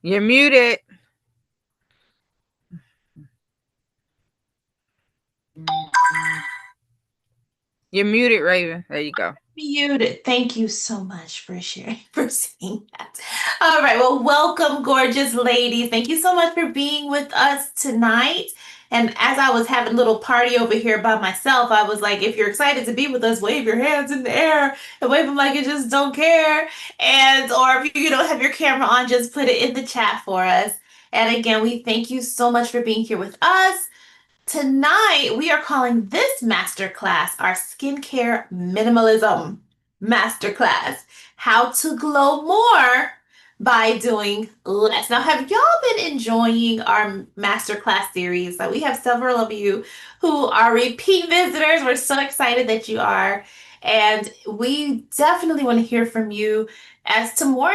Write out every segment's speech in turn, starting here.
You're muted. You're muted, Raven. There you go. Muted. Thank you so much for sharing, for saying that. All right. Well, welcome, gorgeous ladies. Thank you so much for being with us tonight. And as I was having a little party over here by myself, I was like, if you're excited to be with us, wave your hands in the air and wave them like you just don't care. And, or if you don't have your camera on, just put it in the chat for us. And again, we thank you so much for being here with us. Tonight, we are calling this masterclass our skincare minimalism masterclass. How to glow more by doing less. Now, have y'all been enjoying our masterclass series? We have several of you who are repeat visitors. We're so excited that you are. And we definitely want to hear from you as to more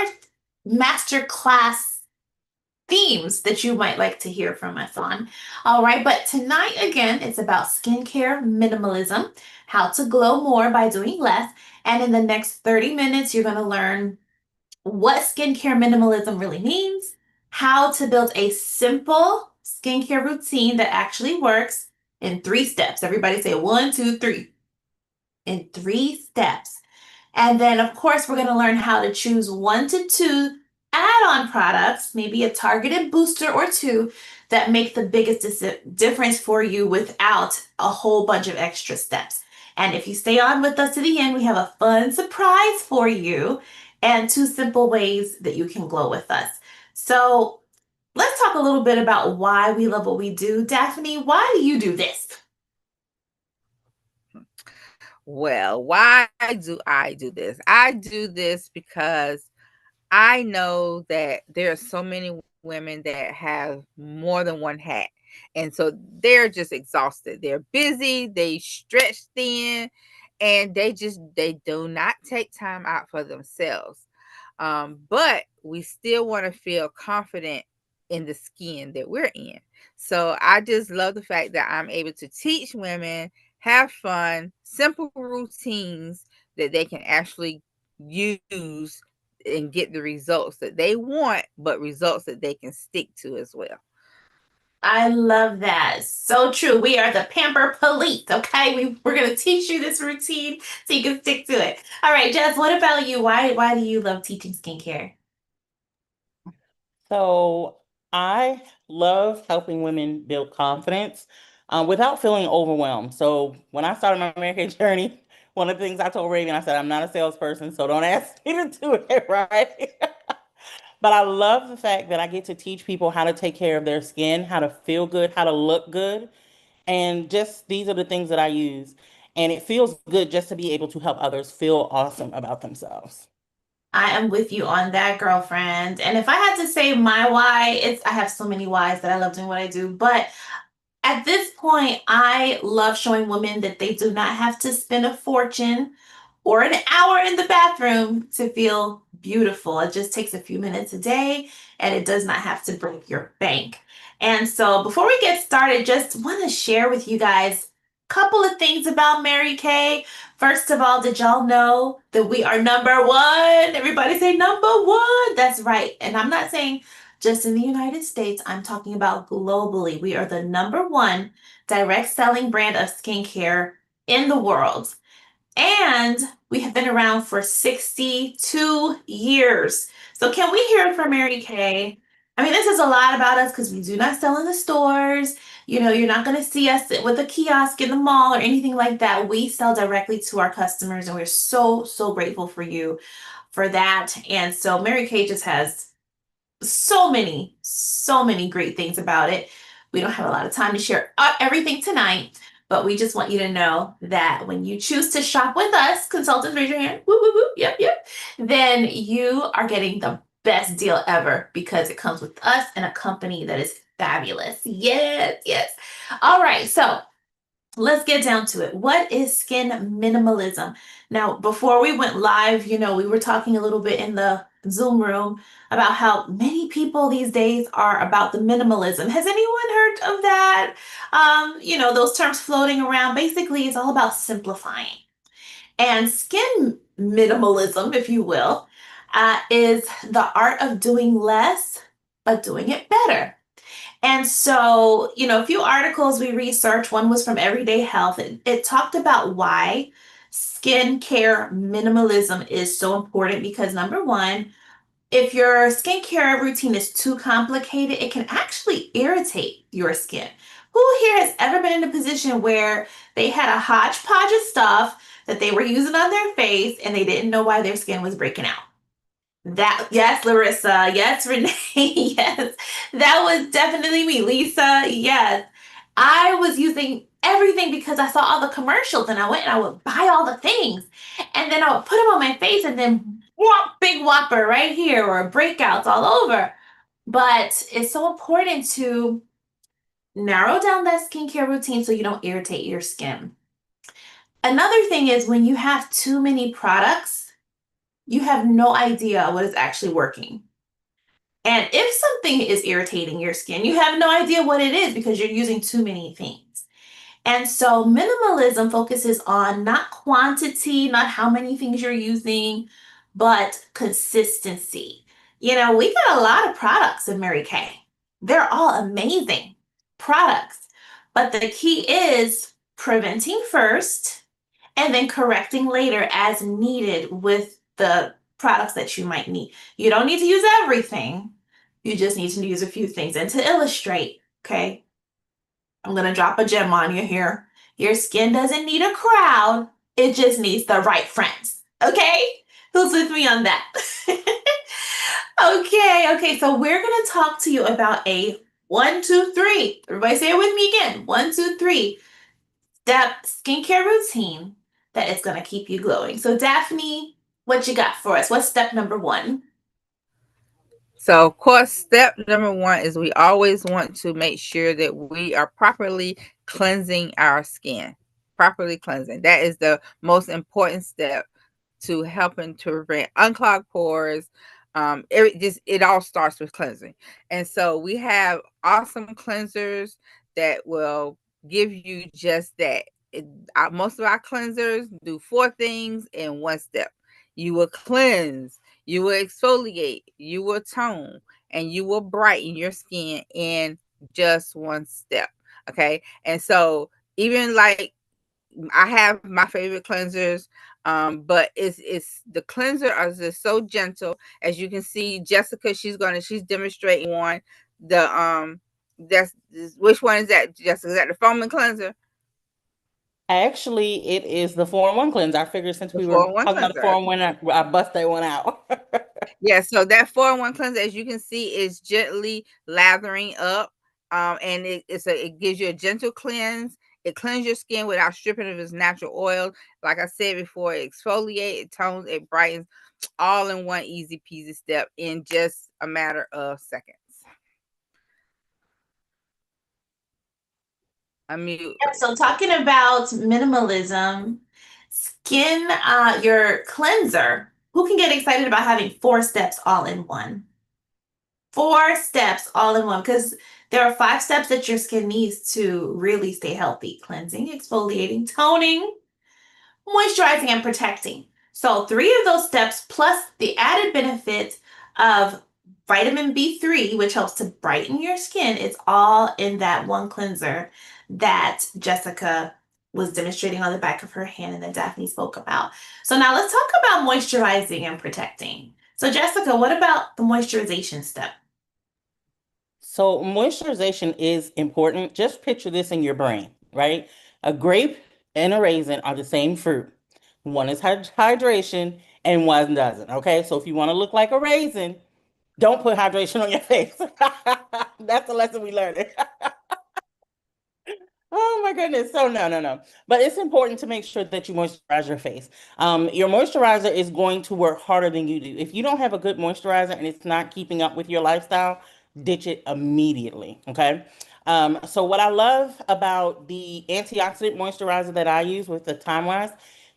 masterclass themes that you might like to hear from us on. All right, but tonight again, it's about skincare minimalism, how to glow more by doing less. And in the next 30 minutes, you're going to learn what skincare minimalism really means, how to build a simple skincare routine that actually works in 3 steps. Everybody say 1, 2, 3. In 3 steps. And then, of course, we're going to learn how to choose 1 to 2 add on products, maybe a targeted booster or two that make the biggest difference for you without a whole bunch of extra steps. And if you stay on with us to the end, we have a fun surprise for you and 2 simple ways that you can glow with us. So let's talk a little bit about why we love what we do. Daphne, why do you do this? Well, why do I do this? I do this because I know that there are so many women that have more than one hat. And so they're just exhausted. They're busy, they stretch thin, and they do not take time out for themselves. But we still want to feel confident in the skin that we're in. So I just love the fact that I'm able to teach women, have fun, simple routines that they can actually use and get the results that they want, but results that they can stick to as well. I love that. So true. We are the pamper police, okay? We're going to teach you this routine so you can stick to it. All right, Jess, what about you? Why do you love teaching skincare? So I love helping women build confidence without feeling overwhelmed. So when I started my Mary Kay journey, one of the things I told Raven, I said, I'm not a salesperson, so don't ask me to do it, right? But I love the fact that I get to teach people how to take care of their skin, how to feel good, how to look good. And just these are the things that I use. And it feels good just to be able to help others feel awesome about themselves. I am with you on that, girlfriend. And if I had to say my why, it's I have so many whys that I love doing what I do, but at this point, I love showing women that they do not have to spend a fortune or an hour in the bathroom to feel beautiful. It just takes a few minutes a day and it does not have to break your bank. And so before we get started, just want to share with you guys a couple of things about Mary Kay. First of all, did y'all know that we are number one? Everybody say number one. That's right. And I'm not saying just in the United States, I'm talking about globally. We are the number one direct selling brand of skincare in the world. And we have been around for 62 years. So can we hear it from Mary Kay? I mean, this is a lot about us because we do not sell in the stores. You know, you're not going to see us with a kiosk in the mall or anything like that. We sell directly to our customers, and we're so, so grateful for you for that. And so Mary Kay just has so many great things about it. We don't have a lot of time to share everything tonight, but we just want you to know that when you choose to shop with us, consultants, raise your hand. Woo, woo, woo. Yep, yep. Then you are getting the best deal ever because it comes with us and a company that is fabulous. Yes, yes. All right. So let's get down to it. What is skin minimalism? Now, before we went live, you know, we were talking a little bit in the Zoom room about how many people these days are about the minimalism. Has anyone heard of that? You know, those terms floating around. Basically, it's all about simplifying. And skin minimalism, if you will, is the art of doing less but doing it better. And so, a few articles we researched, one was from Everyday Health. It talked about why skincare minimalism is so important because number one, if your skincare routine is too complicated, it can actually irritate your skin. Who here has ever been in a position where they had a hodgepodge of stuff that they were using on their face and they didn't know why their skin was breaking out? That, yes, Larissa. Yes, Renee. Yes, that was definitely me. Lisa. Yes, I was using everything because I saw all the commercials and I went and I would buy all the things and then I would put them on my face and then whop, big whopper right here or breakouts all over. But it's so important to narrow down that skincare routine so you don't irritate your skin. Another thing is when you have too many products, you have no idea what is actually working. And if something is irritating your skin, you have no idea what it is because you're using too many things. And so minimalism focuses on not quantity, not how many things you're using, but consistency. We got a lot of products in Mary Kay. They're all amazing products. But the key is preventing first and then correcting later as needed with the products that you might need. You don't need to use everything. You just need to use a few things. And to illustrate, okay, I'm going to drop a gem on you here. Your skin doesn't need a crowd, it just needs the right friends. Okay? Who's with me on that? Okay, so we're going to talk to you about a 1, 2, 3. Everybody say it with me again. 1, 2, 3 step skincare routine that is going to keep you glowing. So, Daphne, what you got for us? What's step number one? So, of course, step number one is we always want to make sure that we are properly cleansing our skin. Properly cleansing. That is the most important step to helping to prevent unclogged pores. It all starts with cleansing. And so we have awesome cleansers that will give you just that. Most of our cleansers do 4 things in one step. You will cleanse, you will exfoliate, you will tone, and you will brighten your skin in just one step. Okay. And so, even like I have my favorite cleansers, but it's the cleanser is just so gentle. As you can see, Jessica, she's demonstrating one. The that's which one is that, Jessica? Is that the foaming cleanser? Actually, it is the 4-in-1 cleanse. I figured since The we were 4-in-1 talking about the cleanser. 4-in-1, I bust that one out. Yeah, so that 4-in-1 cleanser, as you can see, is gently lathering up. And it gives you a gentle cleanse. It cleanses your skin without stripping of its natural oil. Like I said before, it exfoliates, it tones, it brightens, all in one easy peasy step in just a matter of seconds. Unmute. Yep, so talking about minimalism, your cleanser. Who can get excited about having 4 steps all in one? 4 steps all in one, because there are 5 steps that your skin needs to really stay healthy: cleansing, exfoliating, toning, moisturizing, and protecting. So, 3 of those steps, plus the added benefit of vitamin B3, which helps to brighten your skin, it's all in that one cleanser that Jessica was demonstrating on the back of her hand and that Daphne spoke about. So, now let's talk about moisturizing and protecting. So, Jessica, what about the moisturization step? So, moisturization is important. Just picture this in your brain, right? A grape and a raisin are the same fruit. One is hydration and one doesn't. Okay. So, if you want to look like a raisin, don't put hydration on your face. That's the lesson we learned. Oh my goodness. So no, no, no. But it's important to make sure that you moisturize your face. Your moisturizer is going to work harder than you do. If you don't have a good moisturizer and it's not keeping up with your lifestyle, ditch it immediately. Okay. So what I love about the antioxidant moisturizer that I use with the Time Wise,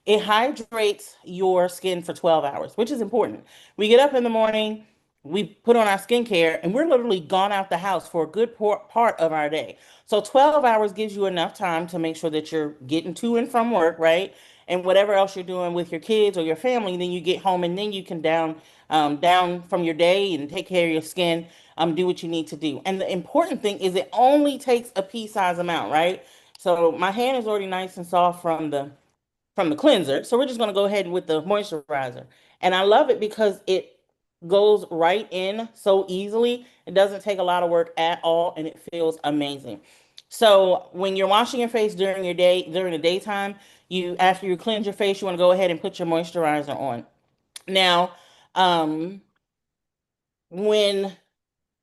it hydrates your skin for 12 hours, which is important. We get up in the morning, we put on our skincare, and we're literally gone out the house for a good part of our day. So 12 hours gives you enough time to make sure that you're getting to and from work, right? And whatever else you're doing with your kids or your family, then you get home and then you can down from your day and take care of your skin. do what you need to do. And the important thing is it only takes a pea size amount, right? So my hand is already nice and soft from the cleanser. So we're just going to go ahead with the moisturizer. And I love it because it goes right in so easily. It doesn't take a lot of work at all and it feels amazing. So when you're washing your face during your day, during the daytime, you after you cleanse your face, you want to go ahead and put your moisturizer on. Now, um, when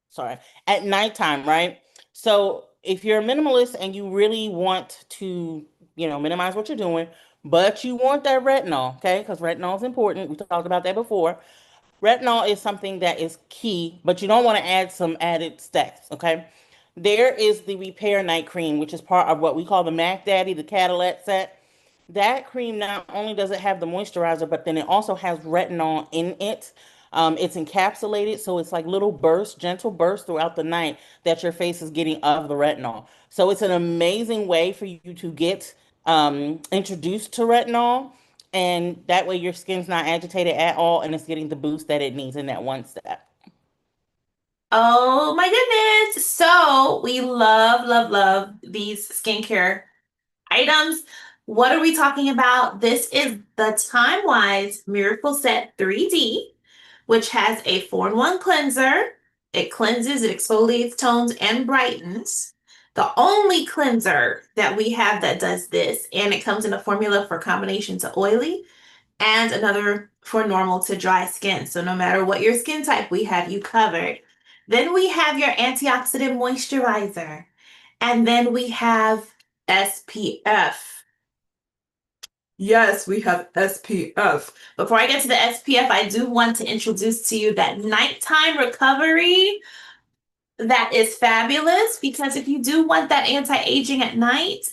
sorry, at nighttime, right? So if you're a minimalist and you really want to, minimize what you're doing, but you want that retinol, okay? Because retinol is important. We talked about that before. Retinol is something that is key, but you don't want to add some added steps, okay? There is the Repair Night Cream, which is part of what we call the Mac Daddy, the Cadillac set. That cream not only does it have the moisturizer, but then it also has retinol in it. It's encapsulated, so it's like little bursts, gentle bursts throughout the night that your face is getting of the retinol. So it's an amazing way for you to get introduced to retinol, and that way your skin's not agitated at all, and it's getting the boost that it needs in that one step. Oh my goodness. So we love, love, love these skincare items. What are we talking about? This is the Time Wise Miracle Set 3D, which has a 4-in-1 cleanser. It cleanses, it exfoliates, tones, and brightens. The only cleanser that we have that does this, and it comes in a formula for combination to oily and another for normal to dry skin. So no matter what your skin type, we have you covered. Then we have your antioxidant moisturizer. And then we have SPF. Yes, we have SPF. Before I get to the SPF, I do want to introduce to you that nighttime recovery that is fabulous, because if you do want that anti-aging at night,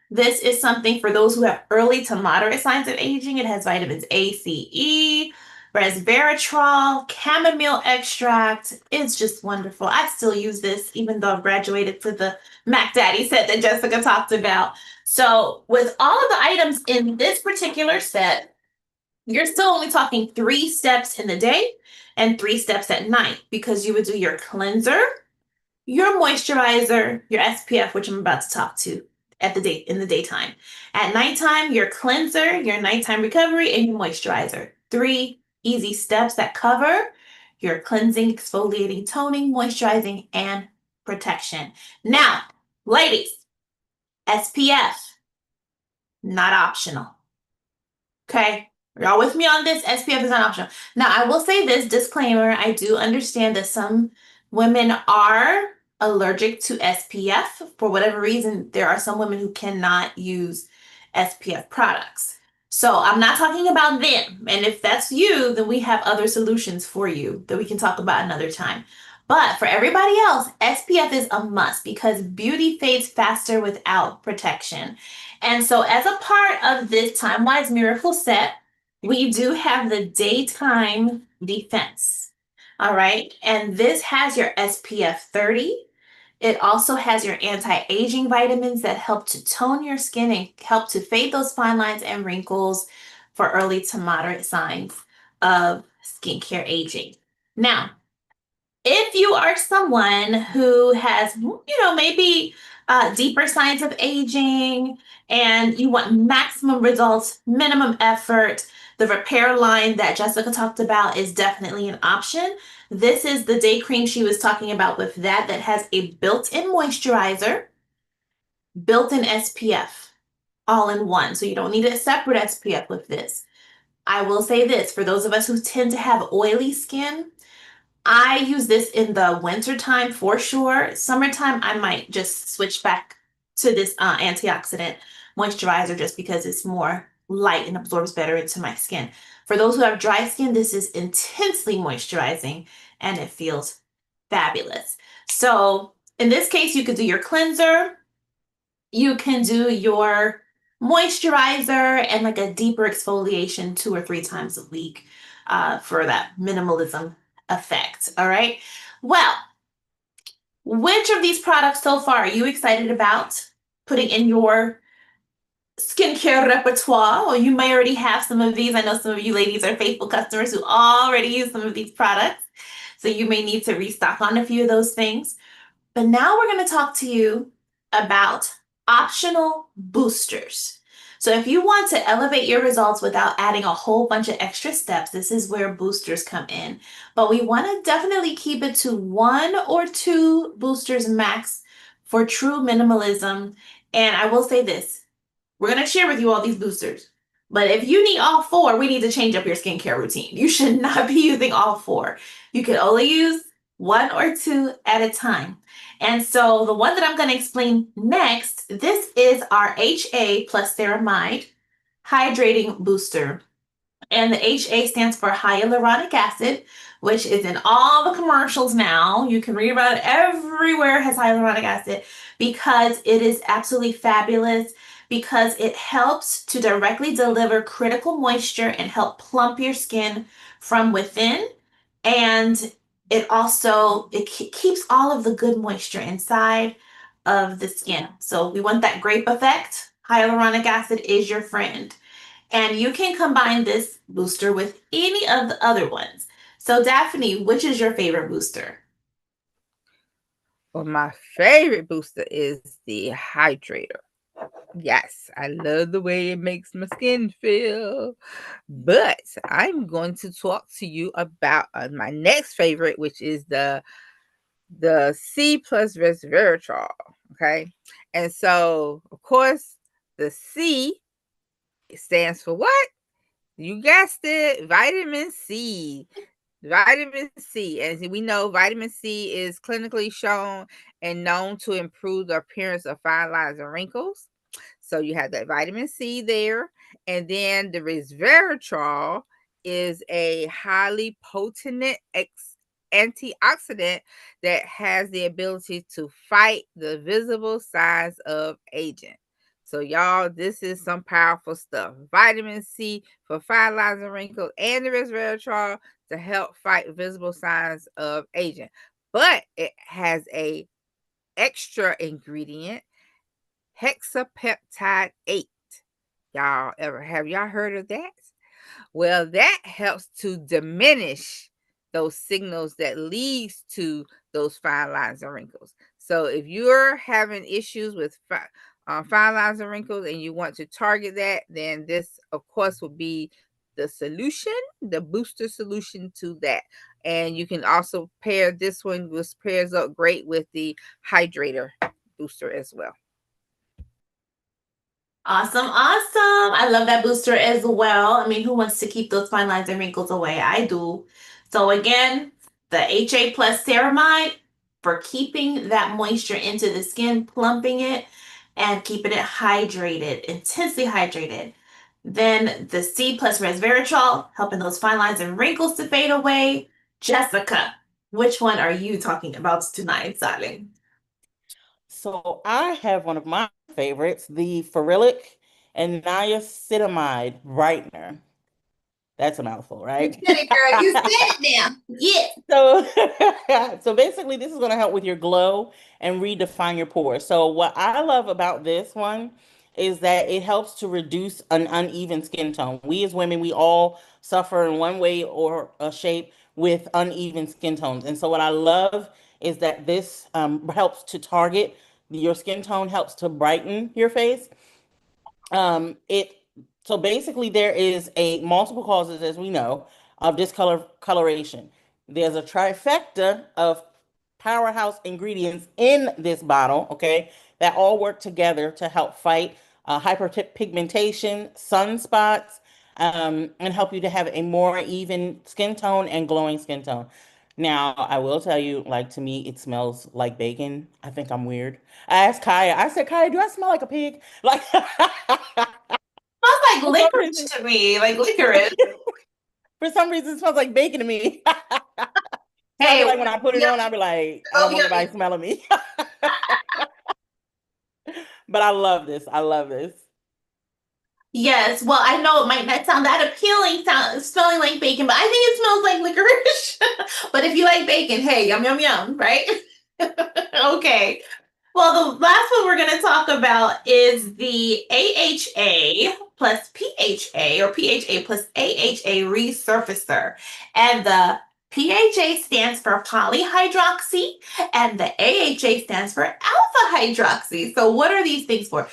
this is something for those who have early to moderate signs of aging. It has vitamins A, C, E, resveratrol, chamomile extract. It's just wonderful. I still use this even though I've graduated to the Mac Daddy set that Jessica talked about. So with all of the items in this particular set, you're still only talking 3 steps in the day and 3 steps at night, because you would do your cleanser, your moisturizer, your SPF, which I'm about to talk to in the daytime. At nighttime, your cleanser, your nighttime recovery, and your moisturizer. 3 easy steps that cover your cleansing, exfoliating, toning, moisturizing, and protection. Now, ladies, SPF, not optional. Okay? Y'all with me on this? SPF is not optional. Now, I will say this disclaimer. I do understand that some women are allergic to SPF. For whatever reason, there are some women who cannot use SPF products. So I'm not talking about them. And if that's you, then we have other solutions for you that we can talk about another time. But for everybody else, SPF is a must because beauty fades faster without protection. And so as a part of this Time Wise Miracle set, we do have the daytime defense. All right. And this has your SPF 30. It also has your anti-aging vitamins that help to tone your skin and help to fade those fine lines and wrinkles for early to moderate signs of skincare aging. Now, if you are someone who has, maybe deeper signs of aging and you want maximum results, minimum effort, the repair line that Jessica talked about is definitely an option. This is the day cream she was talking about with that has a built-in moisturizer, built-in SPF, all in one. So you don't need a separate SPF with this. I will say this, for those of us who tend to have oily skin, I use this in the wintertime for sure. Summertime, I might just switch back to this antioxidant moisturizer just because it's more light and absorbs better into my skin. For those who have dry skin, this is intensely moisturizing and it feels fabulous. So in this case, you could do your cleanser, you can do your moisturizer, and like a deeper exfoliation 2 or 3 times a week for that minimalism effect. All right. Well, which of these products so far are you excited about putting in your skincare repertoire? Or you may already have some of these. I know some of you ladies are faithful customers who already use some of these products. So you may need to restock on a few of those things. But now we're going to talk to you about optional boosters. So if you want to elevate your results without adding a whole bunch of extra steps, this is where boosters come in. But we want to definitely keep it to 1 or 2 boosters max for true minimalism. And I will say this, we're going to share with you all these boosters. But if you need all 4, we need to change up your skincare routine. You should not be using all 4. You can only use 1 or 2 at a time. And so the one that I'm going to explain next, this is our HA plus ceramide hydrating booster. And the HA stands for hyaluronic acid, which is in all the commercials now. You can read about it everywhere, it has hyaluronic acid because it is absolutely fabulous, because it helps to directly deliver critical moisture and help plump your skin from within. And it keeps all of the good moisture inside of the skin. So we want that grape effect. Hyaluronic acid is your friend. And you can combine this booster with any of the other ones. So, Daphne, which is your favorite booster? Well, my favorite booster is the hydrator. Yes, I love the way it makes my skin feel. But I'm going to talk to you about my next favorite, which is the C plus resveratrol. Okay, and so of course the C stands for what? You guessed it, vitamin C. Vitamin C. As we know, vitamin C is clinically shown and known to improve the appearance of fine lines and wrinkles. So you have that vitamin C there. And then the resveratrol is a highly potent antioxidant that has the ability to fight the visible signs of aging. So, y'all, this is some powerful stuff. Vitamin C for fine lines and wrinkles, and the resveratrol to help fight visible signs of aging. But it has a extra ingredient, hexapeptide 8. Y'all heard of that? Well, that helps to diminish those signals that leads to those fine lines and wrinkles. So if you're having issues with fine lines and wrinkles and you want to target that, then this, of course, will be the solution, the booster solution to that. And you can also pair this one, which pairs up great with the hydrator booster as well. Awesome, awesome. I love that booster as well. I mean, who wants to keep those fine lines and wrinkles away? I do. So again, the HA plus ceramide for keeping that moisture into the skin, plumping it, and keeping it hydrated, intensely hydrated. Then the C plus resveratrol, helping those fine lines and wrinkles to fade away. Jessica, which one are you talking about tonight, darling? So I have one of my favorites, the ferulic and niacinamide brightener. That's a mouthful, You right? said it, girl. You said it now. Yeah. So, so basically, this is going to help with your glow and redefine your pores. So, what I love about this one is that it helps to reduce an uneven skin tone. We as women, we all suffer in one way or a shape with uneven skin tones. And so, what I love is that this helps to target your skin tone, helps to brighten your face. It so basically there is a multiple causes, as we know, of discoloration. There's a trifecta of powerhouse ingredients in this bottle, okay, that all work together to help fight hyperpigmentation, sunspots, and help you to have a more even skin tone and glowing skin tone. Now, I will tell you, like to me, it smells like bacon. I think I'm weird. I asked Kaya, I said, Kaya, do I smell like a pig? Like, Smells like for some licorice reason, to me, like licorice. for some reason, it smells like bacon to me. So I'll Hey, be like, when I put it on, I'll be like, I don't both want yummy. nobody smelling me. But I love this. I love this. Yes, well, I know it might not sound that appealing, smelling like bacon, but I think it smells like licorice. But if you like bacon, hey, yum, yum, yum, right? Okay. Well, the last one we're going to talk about is the AHA plus PHA or PHA plus AHA resurfacer. And the PHA stands for polyhydroxy, and the AHA stands for alpha hydroxy. So, what are these things for?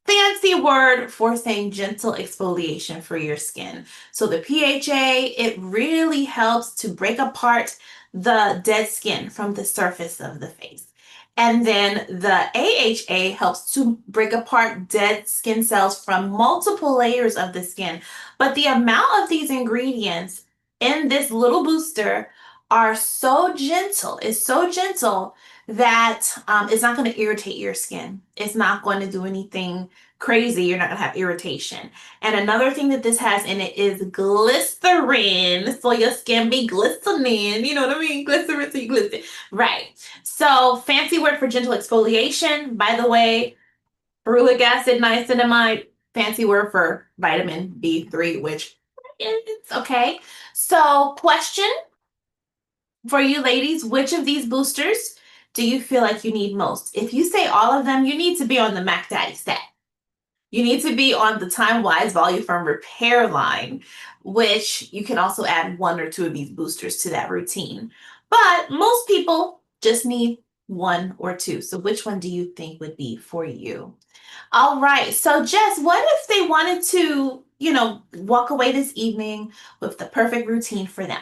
Fancy word for saying gentle exfoliation for your skin. So the PHA, it really helps to break apart the dead skin from the surface of the face. And then the AHA helps to break apart dead skin cells from multiple layers of the skin. But the amount of these ingredients in this little booster are so gentle, it's so gentle that it's not going to irritate your skin. It's not going to do anything crazy. You're not going to have irritation. And another thing that this has in it is glycerin. So your skin be glistening. You know what I mean? Glycerin, so you glisten. Right. So fancy word for gentle exfoliation. By the way, ferulic acid, niacinamide, fancy word for vitamin B3, which is okay. So question for you ladies, which of these boosters do you feel like you need most? If you say all of them, you need to be on the Mac Daddy set. You need to be on the Time Wise Volume from Repair line, which you can also add one or two of these boosters to that routine. But most people just need one or two. So which one do you think would be for you? All right. So Jess, what if they wanted to, walk away this evening with the perfect routine for them?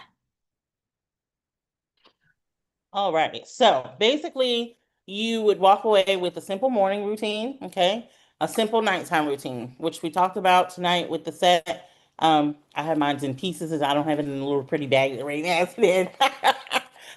All right. So basically, you would walk away with a simple morning routine, okay? A simple nighttime routine, which we talked about tonight with the set. I have mine in pieces as I don't have it in a little pretty bag that Raven has it in.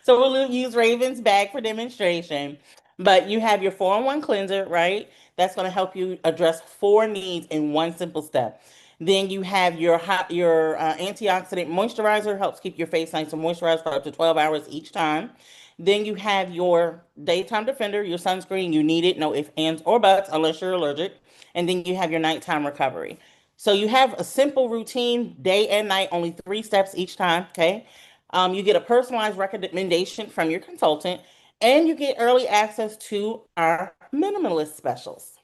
So we'll use Raven's bag for demonstration. But you have your 4-in-1 cleanser, right? That's going to help you address 4 needs in one simple step. Then you have your antioxidant moisturizer, helps keep your face nice and moisturized for up to 12 hours each time. Then you have your daytime defender, your sunscreen. You need it, no ifs, ands, or buts, unless you're allergic. And then you have your nighttime recovery. So you have a simple routine, day and night, only 3 steps each time. Okay. You get a personalized recommendation from your consultant, and you get early access to our minimalist specials.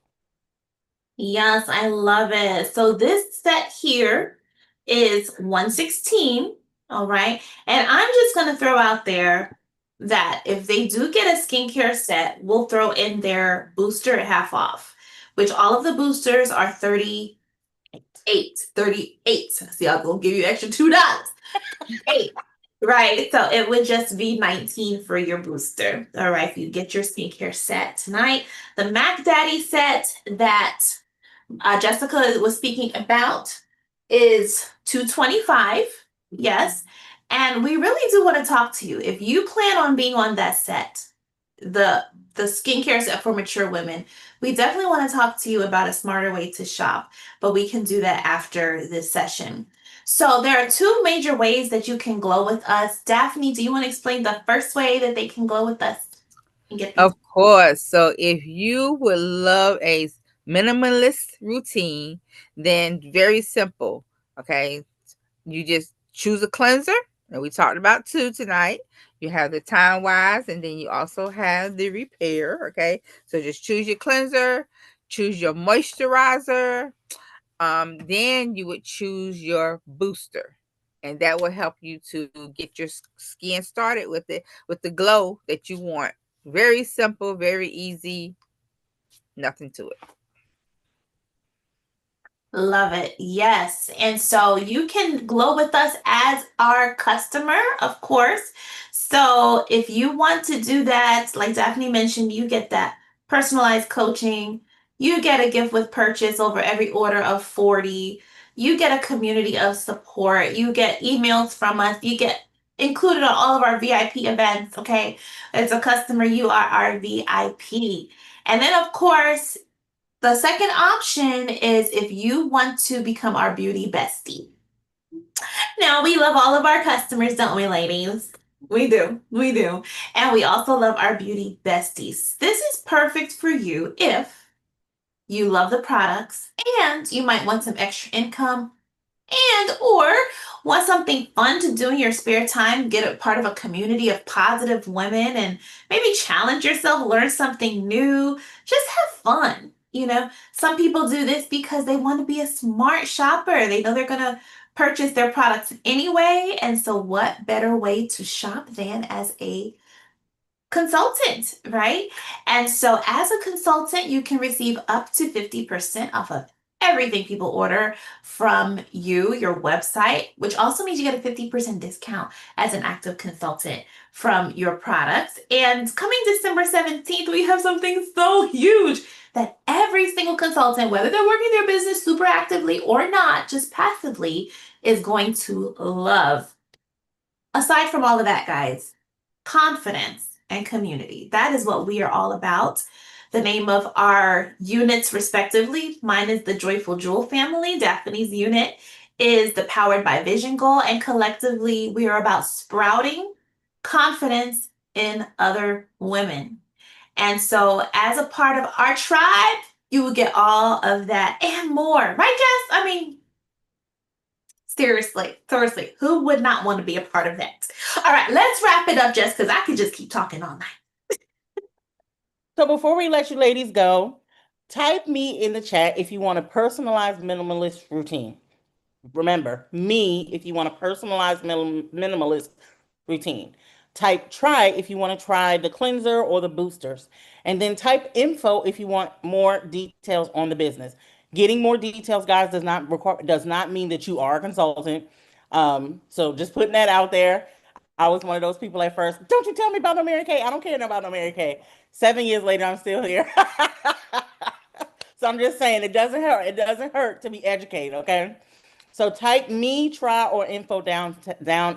Yes, I love it. So this set here is 116, all right? And I'm just going to throw out there that if they do get a skincare set, we'll throw in their booster at half off, which all of the boosters are 38, 38. See, I'll go give you extra $2. 8. Right. So it would just be 19 for your booster. All right. If you get your skincare set tonight, the Mac Daddy set that Jessica was speaking about is 225. Yes. And we really do want to talk to you. If you plan on being on that set, the the skincare set for mature women, we definitely want to talk to you about a smarter way to shop, but we can do that after this session. So there are two major ways that you can glow with us. Daphne, do you want to explain the first way that they can glow with us and get these? Of course. So if you would love a minimalist routine, then very simple. Okay. You just choose a cleanser. And we talked about two tonight. You have the Time Wise, and then you also have the Repair. Okay. So just choose your cleanser, choose your moisturizer. Then you would choose your booster. And that will help you to get your skin started with it, with the glow that you want. Very simple, very easy, nothing to it. Love it. Yes. And so you can glow with us as our customer, of course. So if you want to do that, like Daphne mentioned, you get that personalized coaching. You get a gift with purchase over every order of 40. You get a community of support. You get emails from us. You get included on all of our VIP events. Okay. As a customer, you are our VIP. And then, of course, the second option is if you want to become our beauty bestie. Now, we love all of our customers, don't we, ladies? We do. We do. And we also love our beauty besties. This is perfect for you if you love the products and you might want some extra income and or want something fun to do in your spare time, get a part of a community of positive women and maybe challenge yourself, learn something new, just have fun. Some people do this because they want to be a smart shopper. They know they're going to purchase their products anyway. And so, what better way to shop than as a consultant, right? And so, as a consultant, you can receive up to 50% off of everything people order from you, your website, which also means you get a 50% discount as an active consultant from your products. And coming December 17th, we have something so huge that every single consultant, whether they're working their business super actively or not, just passively, is going to love. Aside from all of that, guys, confidence and community. That is what we are all about. The name of our units, respectively, mine is the Joyful Jewel family. Daphne's unit is the Powered by Vision goal. And collectively, we are about sprouting confidence in other women. And so, as a part of our tribe, you will get all of that and more. Right, Jess? I mean, seriously, who would not want to be a part of that? All right, let's wrap it up, Jess, because I could just keep talking all night. So before we let you ladies go, type me in the chat if you want a personalized minimalist routine. Remember, me if you want a personalized minimalist routine. Type try if you want to try the cleanser or the boosters. And then type info if you want more details on the business. Getting more details, guys, does not mean that you are a consultant. So just putting that out there. I was one of those people at first. Don't you tell me about no Mary Kay? I don't care about no Mary Kay. 7 years later, I'm still here. So I'm just saying it doesn't hurt. It doesn't hurt to be educated, okay? So type me, try, or info down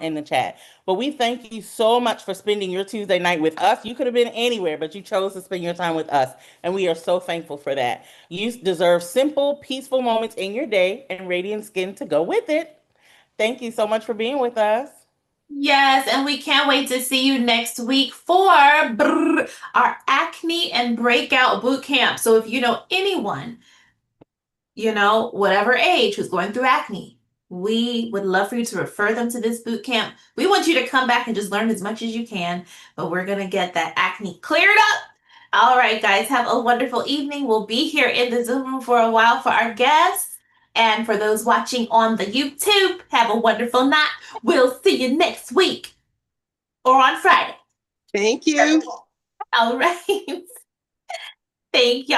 in the chat. But we thank you so much for spending your Tuesday night with us. You could have been anywhere, but you chose to spend your time with us, and we are so thankful for that. You deserve simple, peaceful moments in your day and radiant skin to go with it. Thank you so much for being with us. Yes, and we can't wait to see you next week for our acne and breakout boot camp. So if you know anyone, whatever age, who's going through acne, we would love for you to refer them to this boot camp. We want you to come back and just learn as much as you can, but we're going to get that acne cleared up. All right, guys, have a wonderful evening. We'll be here in the Zoom room for a while for our guests. And for those watching on the YouTube, have a wonderful night. We'll see you next week or on Friday. Thank you. All right. Thank you.